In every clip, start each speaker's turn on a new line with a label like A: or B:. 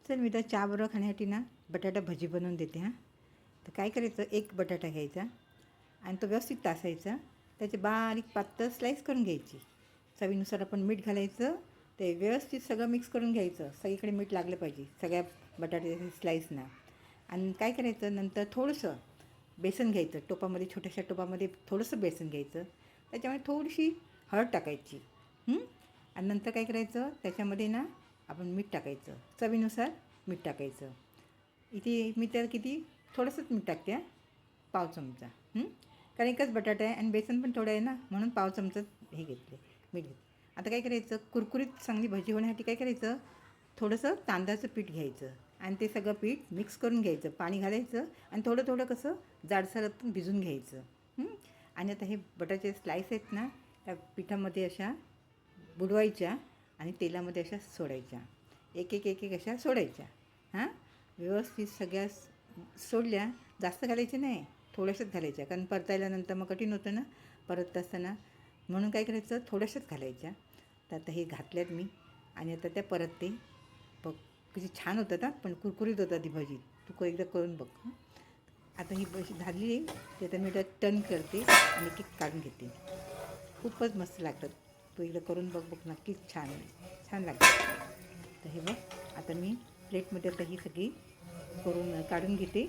A: चल मी तर चहाबरोबर खाण्यासाठी ना बटाटा भजी बनवून देते हां. तर काय करायचं, एक बटाटा घ्यायचा आणि तो व्यवस्थित तासायचा, त्याचे बारीक पातळ स्लाईस करून घ्यायची. चवीनुसार आपण मीठ घालायचं, ते व्यवस्थित सगळं मिक्स करून घ्यायचं. सगळीकडे मीठ लागलं पाहिजे सगळ्या बटाट्याच्या स्लाईसना. आणि काय करायचं, नंतर थोडंसं बेसन घ्यायचं, टोपामध्ये छोट्याशा टोपामध्ये थोडंसं बेसन घ्यायचं, त्याच्यामध्ये थोडीशी हळद टाकायची. आणि नंतर काय करायचं, त्याच्यामध्ये ना आपण मीठ टाकायचं, चवीनुसार मीठ टाकायचं. इथे मी तर किती थोडंसंच मीठ टाकते, पाव चमचा. कारण एकच बटाटा आहे आणि बेसन पण थोडं आहे ना, म्हणून पाव चमचा हे घेतले, मीठ घेतले. आता काय करायचं, कुरकुरीत चांगली भजी होण्यासाठी काय करायचं, थोडंसं तांदळाचं पीठ घ्यायचं आणि ते सगळं पीठ मिक्स करून घ्यायचं, पाणी घालायचं आणि थोडं थोडं कसं जाडसरपण भिजून घ्यायचं. आणि आता हे बटाट्याचे स्लाईस आहेत ना, त्या पिठामध्ये अशा बुडवायच्या आणि तेलामध्ये अशा सोडायच्या, एक एक एक एक अशा सोडायच्या. व्यवस्थित सगळ्या सोडल्या, जास्त घालायचे नाही, थोड्याशाच घालायच्या, कारण परतायला नंतर मग कठीण होतं ना परत असताना, म्हणून काय करायचं, थोड्याशाच घालायच्या. तर आता हे घातल्यात मी आणि आता त्या परतते बघ, कशी छान होतात हां, पण कुरकुरीत होतात ही भजी. तू एकदा करून बघ. आता ही भजी झाली आहे, ती आता मी टर्न करते आणि एक एक काढून घेते. खूपच मस्त लागतात, तू एकदा करून बघ नक्कीच छान लागतात. तर हे बघ, आता मी प्लेटमध्ये आता ही सगळी करून काढून घेते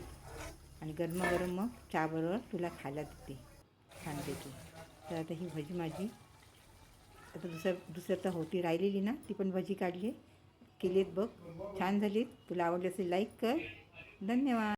A: आणि गरमागरम मग चहाबरोबर तुला खायला देते छानपैकी. तर आता ही भजी माझी आता दुसरं तर होती राहिलेली ना, ती पण भजी केली आहेत बघ, छान झालीत. तुला आवडली असेल लाईक कर. धन्यवाद.